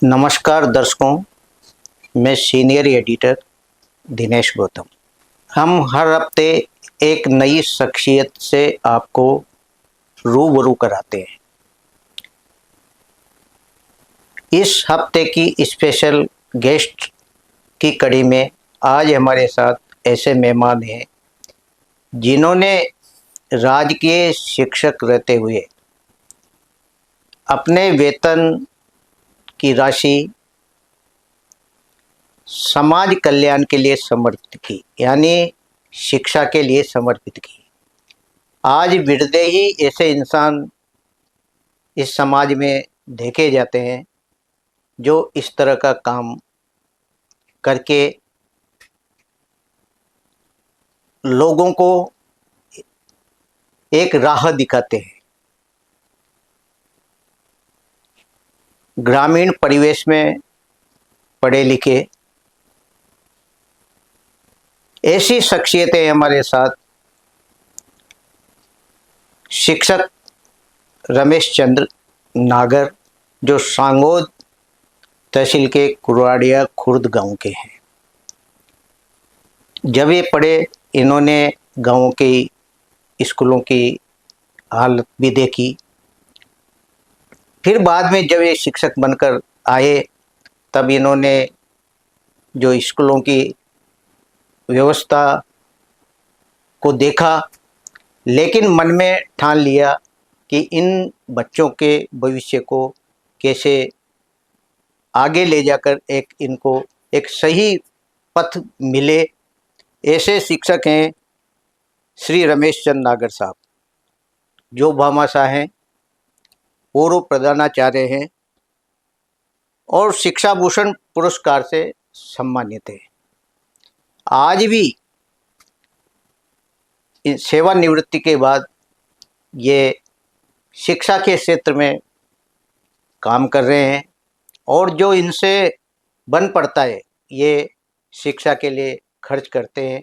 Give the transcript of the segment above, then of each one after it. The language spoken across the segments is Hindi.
नमस्कार दर्शकों, मैं सीनियर एडिटर दिनेश गौतम। हम हर हफ्ते एक नई शख्सियत से आपको रूबरू कराते हैं। इस हफ्ते की स्पेशल गेस्ट की कड़ी में आज हमारे साथ ऐसे मेहमान हैं जिन्होंने राजकीय शिक्षक रहते हुए अपने वेतन की राशि समाज कल्याण के लिए समर्पित की, यानी शिक्षा के लिए समर्पित की। आज बिरदे ही ऐसे इंसान इस समाज में देखे जाते हैं जो इस तरह का काम करके लोगों को एक राह दिखाते हैं। ग्रामीण परिवेश में पढ़े लिखे ऐसी शख्सियतें हमारे साथ शिक्षक रमेश चंद्र नागर, जो सांगोद तहसील के कुरवाड़िया खुर्द गांव के हैं। जब ये पढ़े, इन्होंने गांव की स्कूलों की हालत भी देखी। फिर बाद में जब ये शिक्षक बनकर आए, तब इन्होंने जो स्कूलों की व्यवस्था को देखा, लेकिन मन में ठान लिया कि इन बच्चों के भविष्य को कैसे आगे ले जाकर इनको एक सही पथ मिले। ऐसे शिक्षक हैं श्री रमेश चंद्र नागर साहब, जो भामाशाह हैं, पूर्व प्रधानाचार्य हैं और शिक्षा भूषण पुरस्कार से सम्मानित हैं। आज भी सेवानिवृत्ति के बाद ये शिक्षा के क्षेत्र में काम कर रहे हैं और जो इनसे बन पड़ता है ये शिक्षा के लिए खर्च करते हैं।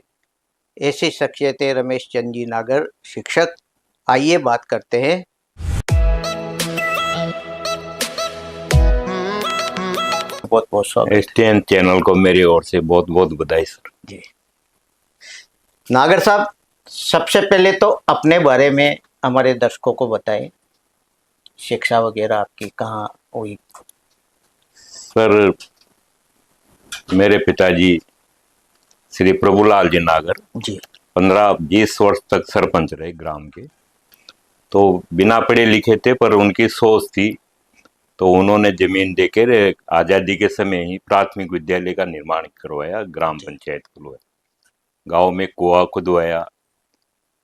ऐसी शख्सियतें रमेश चंद्र जी नागर शिक्षक। आइए बात करते हैं। बहुत बहुत स्वागत। एसटीएन चैनल को मेरी ओर से बहुत बहुत बधाई सर जी। नागर साहब, सबसे पहले तो अपने बारे में हमारे दर्शकों को बताएं। शिक्षा वगैरह आपकी कहाँ हुई? सर, मेरे पिताजी श्री प्रभुलाल जी नागर जी 15-20 वर्ष तक सरपंच रहे ग्राम के। तो बिना पढ़े लिखे थे, पर उनकी सोच थी, तो उन्होंने जमीन देकर आज़ादी के समय ही प्राथमिक विद्यालय का निर्माण करवाया, ग्राम पंचायत खुलवाया, गांव में कुआं खुदवाया।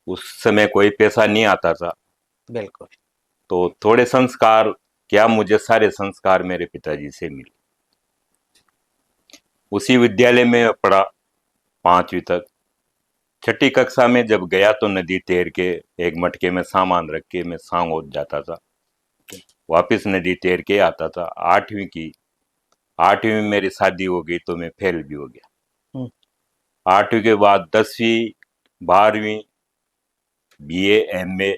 उस समय कोई पैसा नहीं आता था। बिल्कुल। तो थोड़े संस्कार, क्या मुझे सारे संस्कार मेरे पिताजी से मिले। उसी विद्यालय में पढ़ा 5वीं तक। 6ठी कक्षा में जब गया तो नदी तैर के एक मटके में सामान रख के मैं सांगोद जाता था, वापस नदी तैर के आता था। 8वीं में मेरी शादी हो गई तो मैं फेल भी हो गया। 8वीं के बाद 10वीं, 12वीं, बीए, एमए।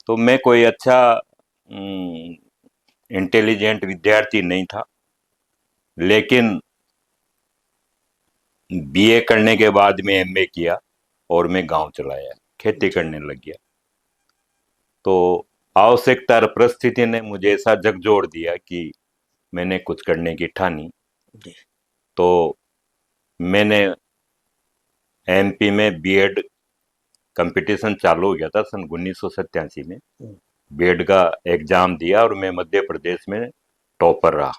तो मैं कोई अच्छा इंटेलिजेंट विद्यार्थी नहीं था, लेकिन बीए करने के बाद में एमए किया और मैं गांव चला आया, खेती करने लग गया। तो आवश्यकता और परिस्थिति ने मुझे ऐसा झकझोर दिया कि मैंने कुछ करने की ठानी। तो मैंने एमपी में बीएड कंपटीशन चालू हो गया था सन 1987 में। बीएड का एग्जाम दिया और मैं मध्य प्रदेश में टॉपर रहा।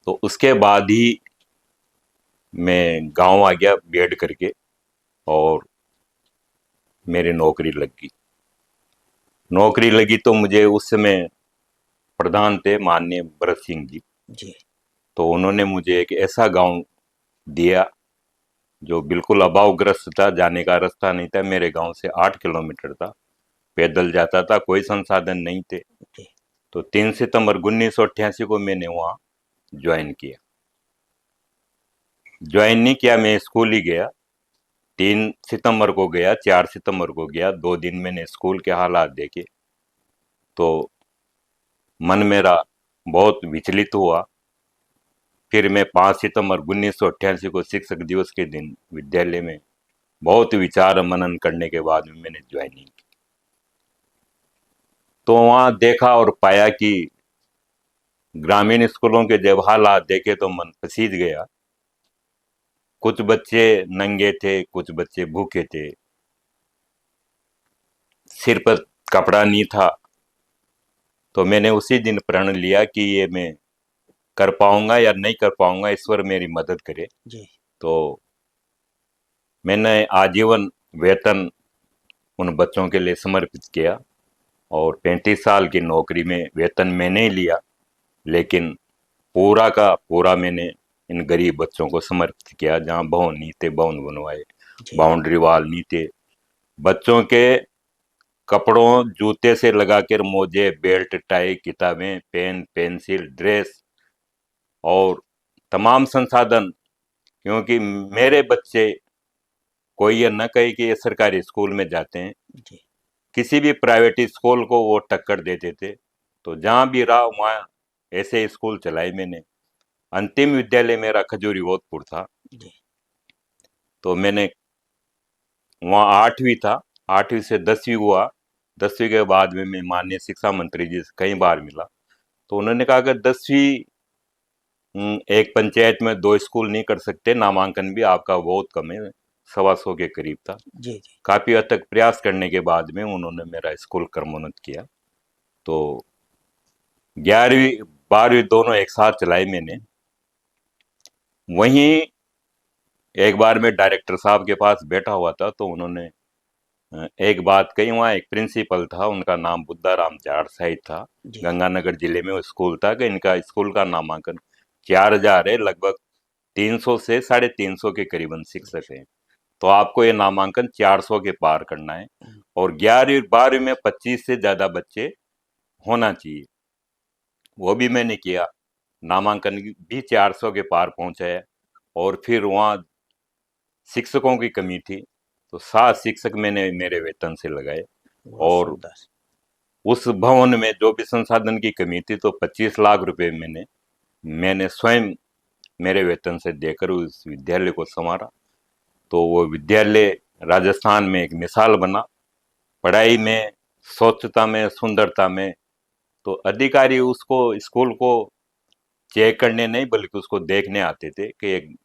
तो उसके बाद ही मैं गांव आ गया बीएड करके और मेरी नौकरी लगी तो मुझे उस समय प्रधान थे माननीय भरत सिंह जी। तो उन्होंने मुझे एक ऐसा गांव दिया जो बिल्कुल अभावग्रस्त था, जाने का रास्ता नहीं था। मेरे गांव से 8 किलोमीटर था, पैदल जाता था, कोई संसाधन नहीं थे। तो 3 सितंबर 1988 को मैंने वहाँ ज्वाइन किया। ज्वाइन नहीं किया, मैं स्कूल ही गया। 3 सितंबर को गया, 4 सितंबर को गया। 2 दिन मैंने स्कूल के हालात देखे तो मन मेरा बहुत विचलित हुआ। फिर मैं 5 सितंबर 1988 को शिक्षक दिवस के दिन विद्यालय में बहुत विचार मनन करने के बाद में मैंने ज्वाइनिंग की। तो वहाँ देखा और पाया कि ग्रामीण स्कूलों के जब हालात देखे तो मन पसीज गया। कुछ बच्चे नंगे थे, कुछ बच्चे भूखे थे, सिर पर कपड़ा नहीं था। तो मैंने उसी दिन प्रण लिया कि ये मैं कर पाऊंगा या नहीं कर पाऊंगा, ईश्वर मेरी मदद करे। जी तो मैंने आजीवन वेतन उन बच्चों के लिए समर्पित किया और 35 साल की नौकरी में वेतन मैंने ही लिया, लेकिन पूरा का पूरा मैंने इन गरीब बच्चों को समर्पित किया। जहाँ भवन नहीं थे भवन बनवाए, जी बाउंड्री वाल नहीं थे, बच्चों के कपड़ों जूते से लगाकर मोजे, बेल्ट, टाई, किताबें, पेन, पेंसिल, ड्रेस और तमाम संसाधन। क्योंकि मेरे बच्चे, कोई ये न कहे कि ये सरकारी स्कूल में जाते हैं, जी किसी भी प्राइवेट स्कूल को वो टक्कर देते थे। तो जहाँ भी रहा वहाँ ऐसे स्कूल चलाए मैंने। अंतिम विद्यालय मेरा खजूरी वोधपुर था। जी तो मैंने वहाँ 8वीं था, 8वीं से 10वीं हुआ। 10वीं के बाद में मैं माननीय शिक्षा मंत्री जी से कई बार मिला। तो उन्होंने कहा कि 10वीं एक पंचायत में 2 स्कूल नहीं कर सकते, नामांकन भी आपका बहुत कम है, 125 के करीब था। जी जी काफी हद तक प्रयास करने के बाद में उन्होंने मेरा स्कूल क्रमोन्नत किया। तो 11वीं 12वीं दोनों एक साथ चलाई मैंने। वहीं एक बार मैं डायरेक्टर साहब के पास बैठा हुआ था तो उन्होंने एक बात कही। वहाँ एक प्रिंसिपल था, उनका नाम बुद्धाराम जाट साहिब था। जी गंगानगर जिले में वो स्कूल था कि इनका स्कूल का नामांकन 4000 है, लगभग 300 से 350 के करीबन शिक्षक हैं। तो आपको ये नामांकन 400 के पार करना है और 11वीं 12वीं में 25 से ज्यादा बच्चे होना चाहिए। वो भी मैंने किया, नामांकन भी 400 के पार पहुंचाया। और फिर वहाँ शिक्षकों की कमी थी तो 7 शिक्षक मैंने मेरे वेतन से लगाए। बहुत और शानदार। उस भवन में जो भी संसाधन की कमी थी तो 25 लाख रुपए मैंने स्वयं मेरे वेतन से देकर उस विद्यालय को संवारा। तो वो विद्यालय राजस्थान में एक मिसाल बना, पढ़ाई में, स्वच्छता में, सुंदरता में। तो अधिकारी उसको स्कूल को चेक करने नहीं बल्कि उसको देखने आते थे कि एक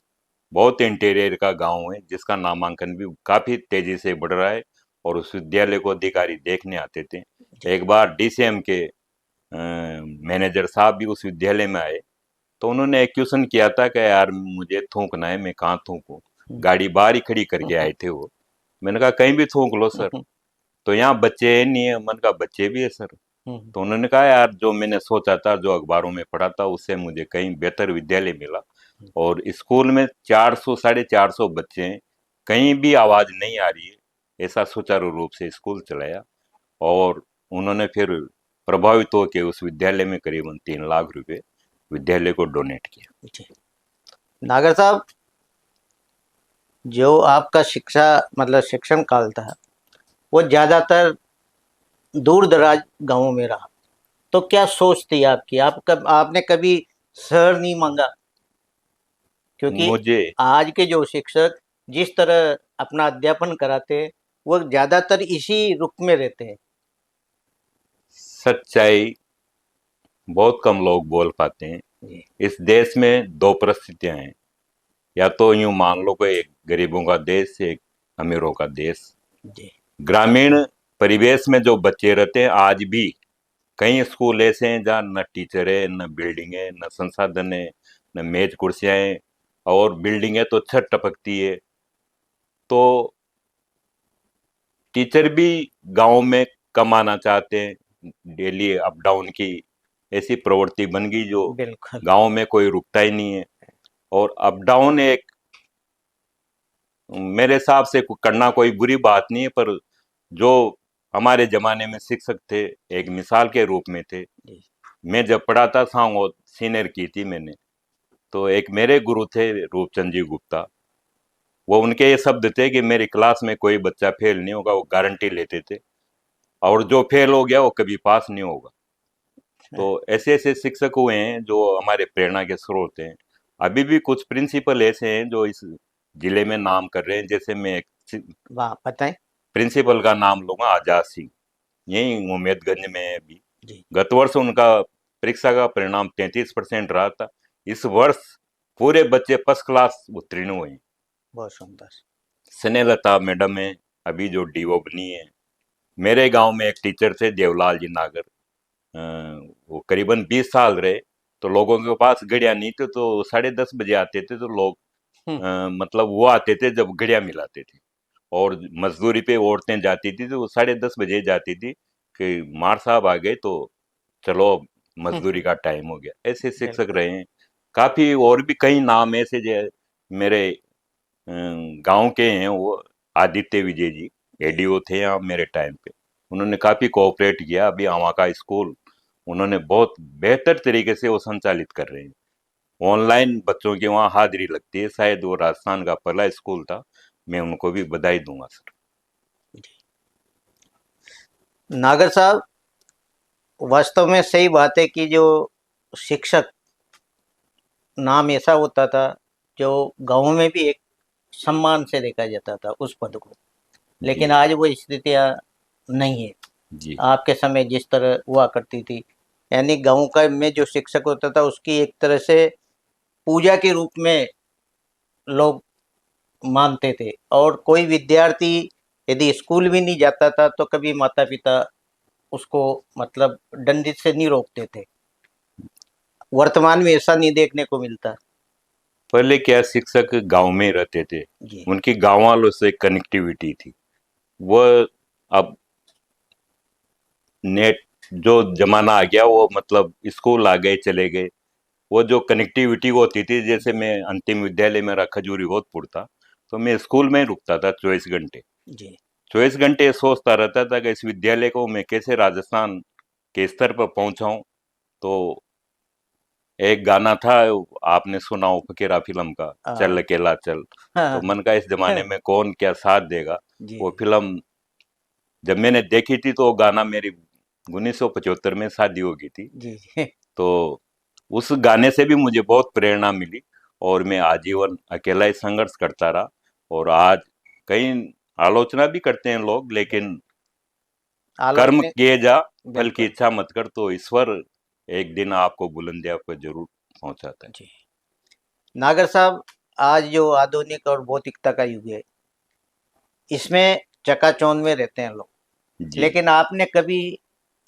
बहुत इंटीरियर का गांव है जिसका नामांकन भी काफी तेजी से बढ़ रहा है, और उस विद्यालय को अधिकारी देखने आते थे। जी एक बार डीसीएम के मैनेजर साहब भी उस विद्यालय में आए तो उन्होंने एक क्वेश्चन किया था कि यार मुझे थूकना है, मैं कहाँ थूकूं। हम्म, गाड़ी बाहर ही खड़ी करके आए थे वो। मैंने कहा कहीं भी थूक लो सर। हम्म, तो यहाँ बच्चे है नहीं है, मन का बच्चे भी है सर। हम्म, तो उन्होंने कहा यार जो मैंने सोचा था, जो अखबारों में पढ़ा था, उससे मुझे कहीं बेहतर विद्यालय मिला। और स्कूल में 400 450 बच्चे हैं, कहीं भी आवाज नहीं आ रही है, ऐसा सुचारू रूप से स्कूल चलाया। और उन्होंने फिर प्रभावित होकर उस विद्यालय में करीबन 3 लाख रुपए विद्यालय को डोनेट किया। जी। नागर साहब, जो आपका शिक्षा मतलब शिक्षण काल था वो ज्यादातर दूर दराज गांवों में रहा, तो क्या सोच थी आपकी? आपने कभी शहर नहीं मांगा? क्योंकि मुझे आज के जो शिक्षक जिस तरह अपना अध्यापन कराते हैं वो ज्यादातर इसी रुख में रहते हैं। सच्चाई बहुत कम लोग बोल पाते हैं। जी इस देश में 2 परिस्थितियां हैं, या तो यूं मान लो कि एक गरीबों का देश, एक अमीरों का देश। जी ग्रामीण परिवेश में जो बच्चे रहते हैं, आज भी कई स्कूल ऐसे हैं जहाँ न टीचर है, न बिल्डिंग है, न संसाधन है, न मेज कुर्सियां हैं, और बिल्डिंग है तो छत टपकती है। तो टीचर भी गांव में कमाना चाहते हैं, डेली अप डाउन की ऐसी प्रवृत्ति बन गई जो बिल्कुल। गांव में कोई रुकता ही नहीं है। और अप डाउन एक मेरे हिसाब से करना कोई बुरी बात नहीं है, पर जो हमारे जमाने में शिक्षक थे एक मिसाल के रूप में थे। जी मैं जब पढ़ाता था वो सीनियर की थी मैंने, तो एक मेरे गुरु थे रूपचंद जी गुप्ता। वो उनके ये शब्द थे कि मेरी क्लास में कोई बच्चा फेल नहीं होगा, वो गारंटी लेते थे। और जो फेल हो गया वो कभी पास नहीं होगा। तो ऐसे ऐसे शिक्षक हुए हैं जो हमारे प्रेरणा के स्रोत हैं। अभी भी कुछ प्रिंसिपल ऐसे हैं जो इस जिले में नाम कर रहे हैं। जैसे मैं एक वाह, बताएं। प्रिंसिपल का नाम लूंगा, आजाद सिंह, यही उम्मेदगंज में है अभी। जी। गत वर्ष उनका परीक्षा का परिणाम 33% रहा था। इस वर्ष पूरे बच्चे फर्स्ट क्लास उत्तीर्ण हुए हैं। बहुत सुंदर। स्नेहलता मैडम है अभी जो डीओ बनी है। मेरे गांव में एक टीचर थे देवलाल जी नागर, वो करीबन 20 साल रहे। तो लोगों के पास घड़ियां नहीं थे, तो 10:30 बजे आते थे, तो लोग हम्म। मतलब वो आते थे जब घड़ियां मिलाते थे। और मजदूरी पे औरतें जाती थी तो वो 10:30 बजे जाती थी कि मार साहब आ गए, तो चलो मजदूरी का टाइम हो गया। ऐसे शिक्षक बिल्कुल। रहे हैं काफी। और भी कई नाम ऐसे जो मेरे गांव के हैं, वो आदित्य विजय जी जी। एडीओ थे यहाँ मेरे टाइम पे। उन्होंने काफी कोऑपरेट किया। अभी वहाँ का स्कूल उन्होंने बहुत बेहतर तरीके से वो संचालित कर रहे हैं। ऑनलाइन बच्चों की वहाँ हाजिरी लगती है। शायद वो राजस्थान का पहला स्कूल था। मैं उनको भी बधाई दूंगा सर। नागर साहब, वास्तव में सही बात है कि जो शिक्षक नाम ऐसा होता था जो गाँव में भी एक सम्मान से देखा जाता था उस पद को, जी लेकिन आज वो स्थितियां नहीं है जी आपके समय जिस तरह हुआ करती थी। यानी गाँव का में जो शिक्षक होता था उसकी एक तरह से पूजा के रूप में लोग मानते थे, और कोई विद्यार्थी यदि स्कूल भी नहीं जाता था तो कभी माता पिता उसको मतलब दंडित से नहीं रोकते थे। वर्तमान में ऐसा नहीं देखने को मिलता। पहले क्या, शिक्षक गांव में रहते थे, जी। उनकी गांव वालों से कनेक्टिविटी थी। वो अब नेट जो जमाना आ गया, वो मतलब स्कूल आ गए चले गए। वो जो कनेक्टिविटी होती थी, जैसे मैं अंतिम विद्यालय मेरा खजूरी होतपुर था, तो मैं स्कूल में ही रुकता था 24 घंटे। जी। 24 घंटे सोचता रहता था कि इस विद्यालय को मैं कैसे राजस्थान के स्तर पर पहुंचाऊं। तो एक गाना था, आपने सुना हो, फकीरा फिल्म का, चल हाँ। अकेला चल। तो हाँ। मन का इस जमाने में कौन क्या साथ देगा। जी। वो फिल्म जब मैंने देखी थी तो वो गाना, मेरी 1975 में शादी हो गई थी। जी। जी। तो उस गाने से भी मुझे बहुत प्रेरणा मिली। और मैं आजीवन अकेला ही संघर्ष करता रहा। और आज कई आलोचना भी करते हैं लोग, लेकिन कर्म आलोचना। किए जा, फल की बिल्कुल। इच्छा मत कर, तो ईश्वर एक दिन आपको बुलंदियों पर जरूर पहुंचाता है। जी। नागर साहब, आज जो आधुनिक और भौतिकता का युग है, इसमें चकाचौंध में रहते हैं लोग, जी। लेकिन आपने कभी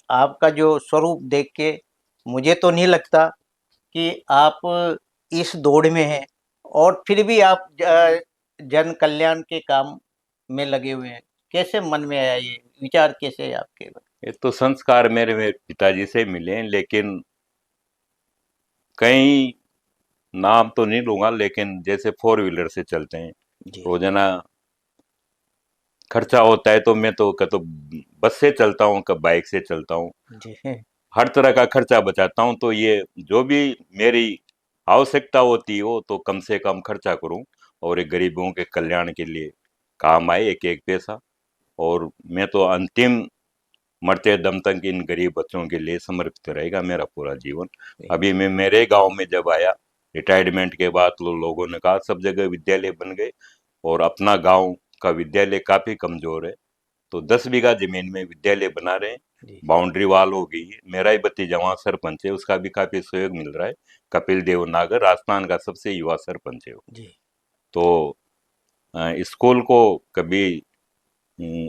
आपका जो स्वरूप देख के मुझे तो नहीं लगता कि आप इस दौड़ में हैं, और फिर भी आप जन कल्याण के काम में लगे हुए हैं। कैसे मन में आया ये विचार, कैसे है आपके? ये तो संस्कार मेरे पिताजी से मिले हैं। लेकिन कई नाम तो नहीं लूंगा, लेकिन जैसे फोर व्हीलर से चलते हैं, जी। रोजाना खर्चा होता है, तो मैं तो बस से चलता हूँ, कब बाइक से चलता हूँ। जी। हर तरह का खर्चा बचाता हूँ। तो ये जो भी मेरी आवश्यकता होती है वो तो कम से कम खर्चा करूँ, और एक गरीबों के कल्याण के लिए काम आए एक एक पैसा। और मैं तो अंतिम मरते दम तक इन गरीब बच्चों के लिए समर्पित रहेगा मेरा पूरा जीवन। अभी मैं मेरे गांव में जब आया रिटायरमेंट के बाद, तो लोगों ने कहा सब जगह विद्यालय बन गए, और अपना गांव का विद्यालय काफी कमजोर है, तो 10 बीघा जमीन में विद्यालय बना रहे हैं। जी। बाउंड्री वॉल हो गई है। मेरा ही भतीजा वहाँ सरपंच है, उसका भी काफी सहयोग मिल रहा है। कपिल देव नागर राजस्थान का सबसे युवा सरपंच है वो। जी। तो स्कूल को कभी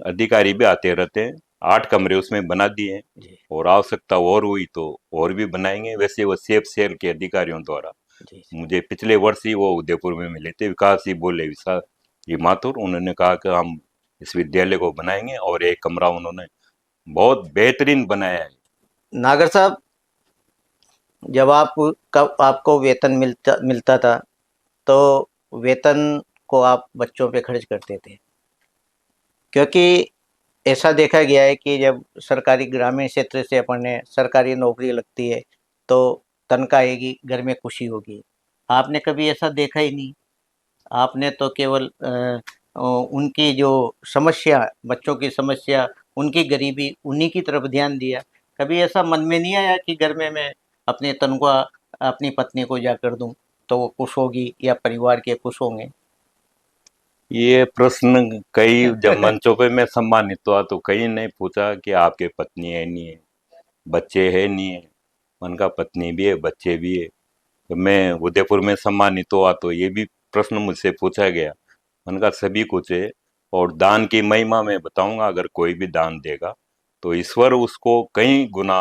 अधिकारी भी आते रहते हैं। 8 कमरे उसमें बना दिए हैं, जी। और आवश्यकता और हुई तो और भी बनाएंगे। वैसे वो सेफ सेल के अधिकारियों द्वारा जी। मुझे पिछले वर्ष ही वो उदयपुर में मिले थे, विकास जी बोले, विशा ये माथुर, उन्होंने कहा कि हम इस विद्यालय को बनाएंगे। और एक कमरा उन्होंने बहुत बेहतरीन बनाया है। नागर साहब, जब आप कब आपको वेतन मिलता मिलता था तो वेतन को आप बच्चों पे खर्च करते थे, क्योंकि ऐसा देखा गया है कि जब सरकारी ग्रामीण क्षेत्र से अपन ने सरकारी नौकरी लगती है तो तनख्वाह आएगी, घर में खुशी होगी। आपने कभी ऐसा देखा ही नहीं। आपने तो केवल उनकी जो समस्या, बच्चों की समस्या, उनकी गरीबी, उन्हीं की तरफ ध्यान दिया। कभी ऐसा मन में नहीं आया कि घर में मैं अपनी तनख्वाह अपनी पत्नी को जाकर दूं तो वो खुश होगी या परिवार के खुश होंगे? ये प्रश्न कई जब मंचों पे मैं सम्मानित हुआ तो कई ने पूछा कि आपके पत्नी है नहीं है, बच्चे है नहीं है। उनका पत्नी भी है, बच्चे भी है। तो मैं उदयपुर में सम्मानित हुआ तो ये भी प्रश्न मुझसे पूछा गया। उनका सभी कुछ है। और दान की महिमा मैं बताऊंगा, अगर कोई भी दान देगा तो ईश्वर उसको कई गुना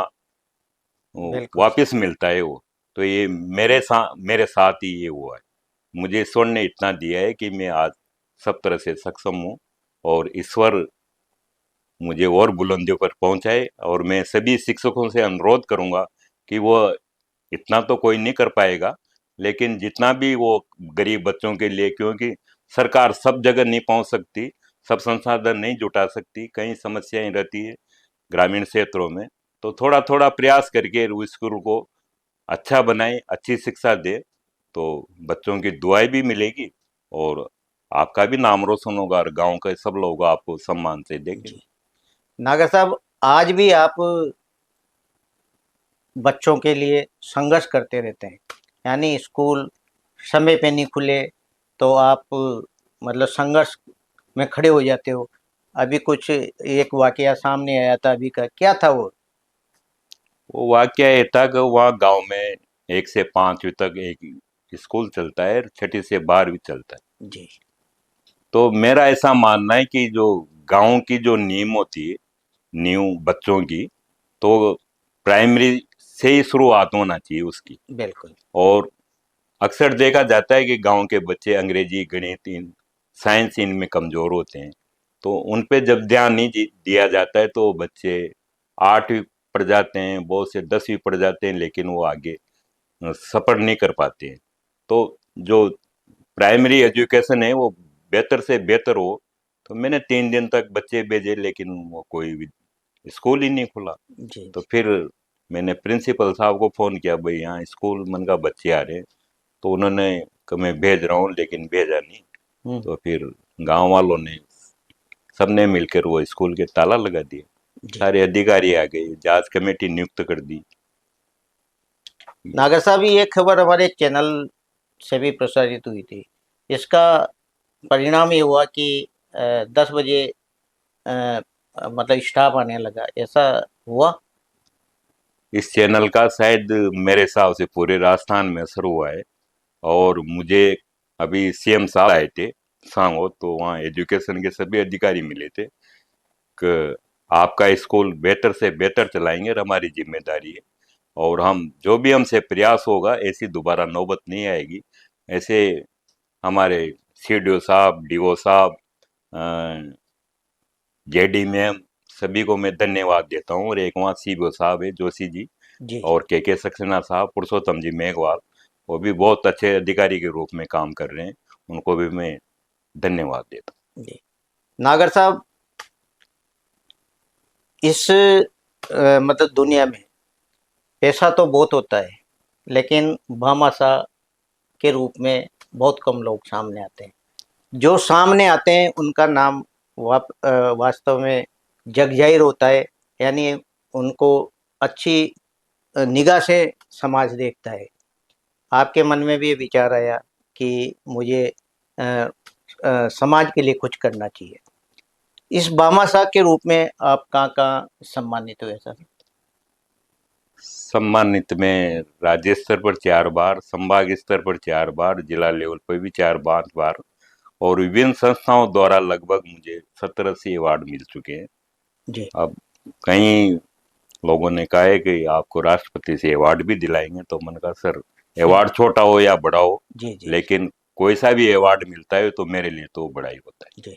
बिल्कुल वापस मिलता है वो। तो ये मेरे साथ ही ये हुआ है। मुझे ईश्वर ने इतना दिया है कि मैं आज सब तरह से सक्षम हूँ, और ईश्वर मुझे और बुलंदियों पर पहुंचाए। और मैं सभी शिक्षकों से अनुरोध करूंगा कि वो इतना तो कोई नहीं कर पाएगा, लेकिन जितना भी वो गरीब बच्चों के लिए, क्योंकि सरकार सब जगह नहीं पहुंच सकती, सब संसाधन नहीं जुटा सकती, कई समस्याएं रहती है ग्रामीण क्षेत्रों में। तो थोड़ा थोड़ा प्रयास करके वो स्कूल को अच्छा बनाए, अच्छी शिक्षा दे, तो बच्चों की दुआएं भी मिलेगी, और आपका भी नाम रोशन होगा, और गांव के सब लोग आपको सम्मान से देखेंगे। जी। नागर साहब, आज भी आप बच्चों के लिए संघर्ष करते रहते हैं, यानी स्कूल समय पे नहीं खुले तो आप मतलब संघर्ष में खड़े हो जाते हो। अभी कुछ एक वाकया सामने आया था अभी का, क्या था वो? वो वाकया ये था कि वहाँ गांव में 1 से 5वीं तक एक स्कूल चलता है, 6ठी से 12वीं चलता है। जी। तो मेरा ऐसा मानना है कि जो गांव की जो नींव होती है, नींव बच्चों की, तो प्राइमरी से ही शुरुआत होना चाहिए उसकी। बिल्कुल। और अक्सर देखा जाता है कि गांव के बच्चे अंग्रेजी, गणित, साइंस इनमें कमजोर होते हैं। तो उन पे जब ध्यान नहीं दिया जाता है तो बच्चे 8वीं पढ़ जाते हैं, बहुत से 10वीं पढ़ जाते हैं, लेकिन वो आगे सफर नहीं कर पाते हैं। तो जो प्राइमरी एजुकेशन है वो बेहतर से बेहतर हो। तो मैंने 3 दिन तक बच्चे भेजे, लेकिन वो कोई भी स्कूल ही नहीं खुला। जी, तो जी। फिर मैंने प्रिंसिपल साहब को फ़ोन किया, भाई यहाँ स्कूल मन का बच्चे आ रहे हैं। तो उन्होंने कहा मैं भेज रहा हूँ, लेकिन भेजा नहीं। हुँ, तो फिर गांव वालों ने सबने मिलकर वो स्कूल के ताला लगा दिए। जी। सारे अधिकारी आ गए, जांच कमेटी नियुक्त कर दी। नागर साहब, ये खबर हमारे चैनल से भी प्रसारित हुई थी। इसका परिणाम ये हुआ कि 10 बजे अ, मतलब स्टाफ आने लगा, ऐसा हुआ? इस चैनल का शायद मेरे हिसाब से पूरे राजस्थान में असर हुआ है। और मुझे अभी सीएम साहब आए थे सांगो, तो वहाँ एजुकेशन के सभी अधिकारी मिले थे कि आपका स्कूल बेहतर से बेहतर चलाएंगे, और हमारी जिम्मेदारी है। और हम जो भी हमसे प्रयास होगा, ऐसी दोबारा नौबत नहीं आएगी। ऐसे हमारे सीडीओ साहब, डीओ साहब, जेडी मैम, सभी को मैं धन्यवाद देता हूँ। और एक वहाँ सीबीओ साहब है, जोशी जी, जी, जी, और के सक्सेना साहब, पुरुषोत्तम जी मेघवाल, वो भी बहुत अच्छे अधिकारी के रूप में काम कर रहे हैं। उनको भी मैं धन्यवाद देता जी। नागर साहब, इस मतलब दुनिया में पैसा तो बहुत होता है, लेकिन भामाशाह के रूप में बहुत कम लोग सामने आते हैं। जो सामने आते हैं उनका नाम वास्तव में जग जाहिर होता है, यानी उनको अच्छी निगाह से समाज देखता है। आपके मन में भी ये विचार आया कि मुझे अ, समाज के लिए कुछ करना चाहिए। इस भामाशाह के रूप में आप कहाँ-कहाँ सम्मानित हुए सर? हूँ। सम्मानित में राज्य स्तर पर 4 बार, संभाग स्तर पर 4 बार, जिला लेवल पर भी 4 5 बार, और विभिन्न संस्थाओं द्वारा लगभग मुझे 17 80 अवार्ड मिल चुके हैं। जी, अब कई लोगों ने कहा है कि आपको राष्ट्रपति से अवार्ड भी दिलाएंगे, तो मैंने कहा सर, अवार्ड छोटा हो या बड़ा हो, जी, जी, लेकिन कोई सा भी अवार्ड मिलता है तो मेरे लिए तो बड़ा ही होता है। जी।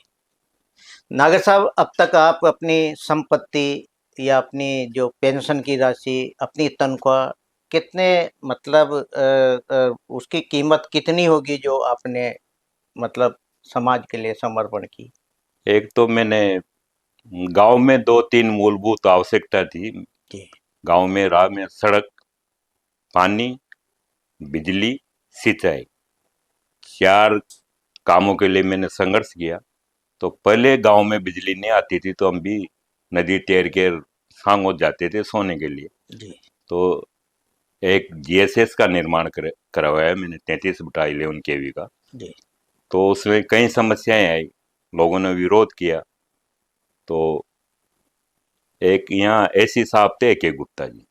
नागर साहब, अब तक आप अपनी संपत्ति या अपनी जो पेंशन की राशि, अपनी तनख्वाह कितने मतलब उसकी कीमत कितनी होगी जो आपने मतलब समाज के लिए समर्पण की? एक तो मैंने गांव में 2 3 मूलभूत आवश्यकता थी। जी, गांव में राह में सड़क, पानी, बिजली, सिंचाई, 4 कामों के लिए मैंने संघर्ष किया। तो पहले गांव में बिजली नहीं आती थी, तो हम भी नदी तैर के सांगोद जाते थे सोने के लिए। जी तो एक जीएसएस का निर्माण करवाया मैंने, 33/11 केवी का। जी तो उसमें कई समस्याएं आई, लोगों ने विरोध किया। तो एक यहाँ एसी साहब थे के गुप्ता जी,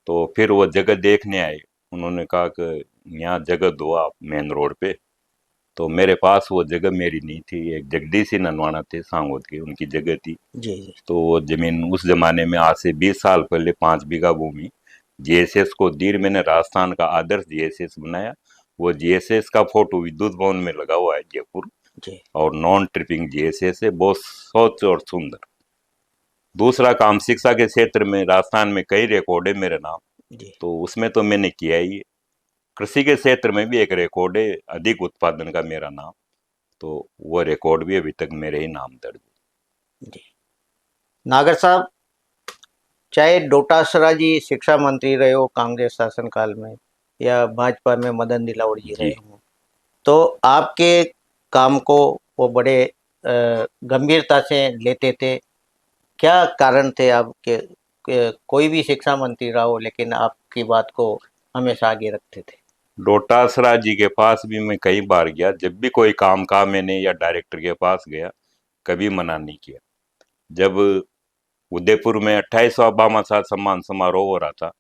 तो फिर वो जगह देखने आए। उन्होंने कहा कि यहाँ जगह दो आप मेन रोड पे। तो मेरे पास वो जगह मेरी नहीं थी, एक जगदीश सिंह ननवाना थे सांगोद के, उनकी जगह थी। जी जी तो वो जमीन उस जमाने में आज से 20 साल पहले 5 बीघा भूमि जीएसएस को दी। मैंने राजस्थान का आदर्श जीएसएस बनाया। वो जीएसएस का फोटो विद्युत भवन में लगा हुआ है जयपुर, जी और नॉन ट्रिपिंग जीएसएस है, बहुत स्वच्छ और सुंदर। दूसरा काम शिक्षा के क्षेत्र में राजस्थान में कई रिकॉर्ड है मेरे नाम, जी तो उसमें तो मैंने किया ही है। कृषि के क्षेत्र में भी एक रिकॉर्ड है, अधिक उत्पादन का मेरा नाम, तो वो रिकॉर्ड भी अभी तक मेरे ही नाम दर्ज है। जी। नागर साहब, चाहे डोटासरा जी शिक्षा मंत्री रहे हो कांग्रेस शासनकाल में, या भाजपा में मदन दिलावर जी रहे जी हो, तो आपके काम को वो बड़े गंभीरता से लेते थे। क्या कारण थे आपके कोई भी शिक्षा मंत्री रहा हो लेकिन आपकी बात को हमेशा आगे रखते थे? डोटासरा जी के पास भी मैं कई बार गया, जब भी कोई काम कहा मैंने या डायरेक्टर के पास गया, कभी मना नहीं किया। जब उदयपुर में 28वां भामाशाह सम्मान समारोह हो रहा था,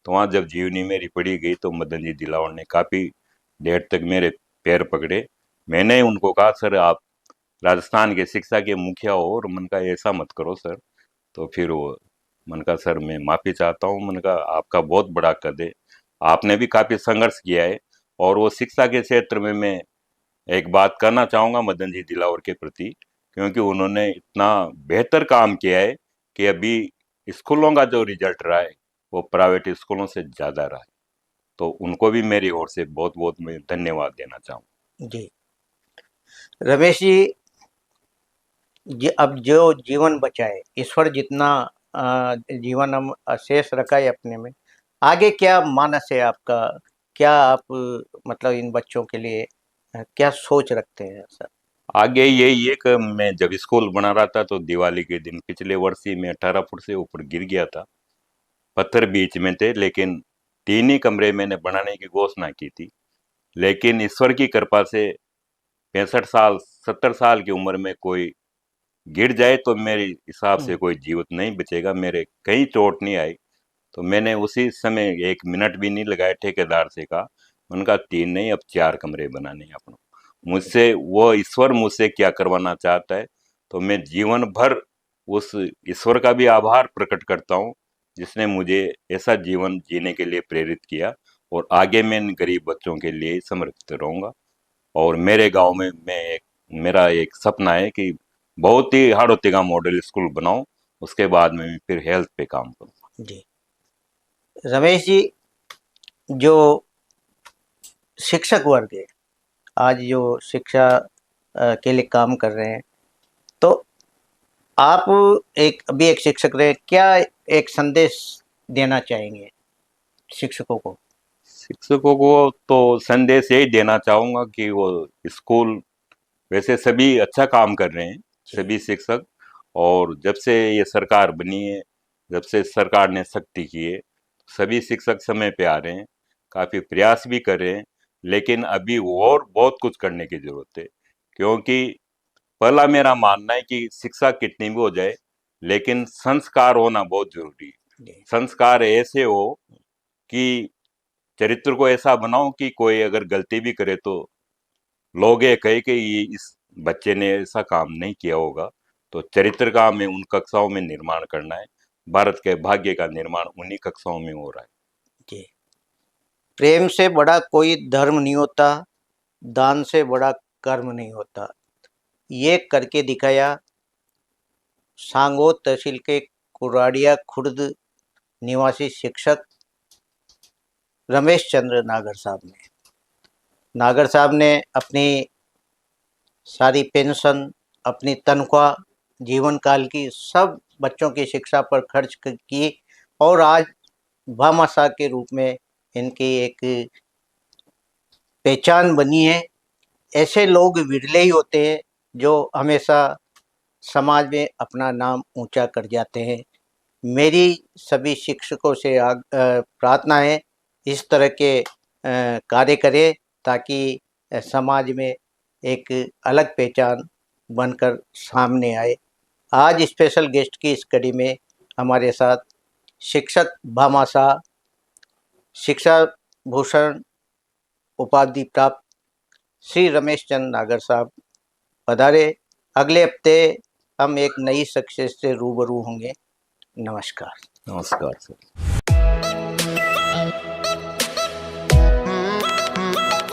तो वहाँ जब जीवनी मेरी पढ़ी गई, तो मदन जी दिलावर ने काफ़ी देर तक मेरे पैर पकड़े। मैंने उनको कहा, सर आप राजस्थान के शिक्षा के मुखिया हो, और मन का ऐसा मत करो सर। तो फिर वो मन का, सर मैं माफ़ी चाहता हूँ, मन का आपका बहुत बड़ा कद है, आपने भी काफ़ी संघर्ष किया है। और वो शिक्षा के क्षेत्र में मैं एक बात करना चाहूँगा मदन जी दिलावर के प्रति, क्योंकि उन्होंने इतना बेहतर काम किया है कि अभी स्कूलों का जो रिजल्ट रहा है वो प्राइवेट स्कूलों से ज़्यादा रहा है। तो उनको भी मेरी ओर से बहुत बहुत मैं धन्यवाद देना चाहूँ। जी रमेश जी, अब जो जीवन बचा है, ईश्वर जितना जीवन हम शेष रखा है अपने में, आगे क्या मानस है आपका? क्या आप मतलब इन बच्चों के लिए क्या सोच रखते हैं सर? आगे यही है कि मैं जब स्कूल बना रहा था, तो दिवाली के दिन पिछले वर्ष ही मैं 18 फुट से ऊपर गिर गया था। पत्थर बीच में थे, लेकिन 3 ही कमरे मैंने बनाने की घोषणा की थी। लेकिन ईश्वर की कृपा से 65 साल 70 साल की उम्र में कोई गिर जाए तो मेरे हिसाब से कोई जीवित नहीं बचेगा। मेरे कहीं चोट नहीं आई, तो मैंने उसी समय 1 मिनट भी नहीं लगाया, ठेकेदार से कहा, उनका 3 नहीं अब 4 कमरे बनाने हैं अपनों। मुझसे वो ईश्वर मुझसे क्या करवाना चाहता है, तो मैं जीवन भर उस ईश्वर का भी आभार प्रकट करता हूँ, जिसने मुझे ऐसा जीवन जीने के लिए प्रेरित किया। और आगे मैं इन गरीब बच्चों के लिए ही समर्पित रहूंगा। और मेरे गांव में मेरा एक सपना है कि बहुत ही हाड़ोती का मॉडल स्कूल बनाऊं, उसके बाद में मैं फिर हेल्थ पे काम करूं। जी रमेश जी, जो शिक्षक वर्ग है आज जो शिक्षा के लिए काम कर रहे हैं, तो आप एक अभी एक शिक्षक रहे, क्या एक संदेश देना चाहेंगे शिक्षकों को? शिक्षकों को तो संदेश यही देना चाहूंगा कि वो स्कूल, वैसे सभी अच्छा काम कर रहे हैं, जी सभी शिक्षक। और जब से ये सरकार बनी है, जब से सरकार ने सख्ती की है, सभी शिक्षक समय पे आ रहे हैं, काफ़ी प्रयास भी कर रहे हैं। लेकिन अभी और बहुत कुछ करने की ज़रूरत है, क्योंकि पहला मेरा मानना है कि शिक्षा कितनी भी हो जाए, लेकिन संस्कार होना बहुत ज़रूरी है। जी संस्कार ऐसे हो कि चरित्र को ऐसा बनाओ कि कोई अगर गलती भी करे, तो लोग ये कहे कि ये इस बच्चे ने ऐसा काम नहीं किया होगा। तो चरित्र का हमें उन कक्षाओं में निर्माण करना है। भारत के भाग्य का निर्माण उन्हीं कक्षाओं में हो रहा है। जी प्रेम से बड़ा कोई धर्म नहीं होता, दान से बड़ा कर्म नहीं होता, ये करके दिखाया सांगोद तहसील के कुराड़िया खुर्द निवासी शिक्षक रमेश चंद्र नागर साहब ने। नागर साहब ने अपनी सारी पेंशन, अपनी तनख्वाह, जीवन काल की सब बच्चों की शिक्षा पर खर्च की, और आज भामाशाह के रूप में इनकी एक पहचान बनी है। ऐसे लोग विरले ही होते हैं जो हमेशा समाज में अपना नाम ऊंचा कर जाते हैं। मेरी सभी शिक्षकों से प्रार्थना है इस तरह के कार्य करें ताकि समाज में एक अलग पहचान बनकर सामने आए। आज स्पेशल गेस्ट की इस कड़ी में हमारे साथ शिक्षक भामाशाह, शिक्षा भूषण उपाधि प्राप्त श्री रमेश चंद नागर साहब पधारे। अगले हफ्ते हम एक नई सक्सेस से रूबरू होंगे। नमस्कार। नमस्कार सर।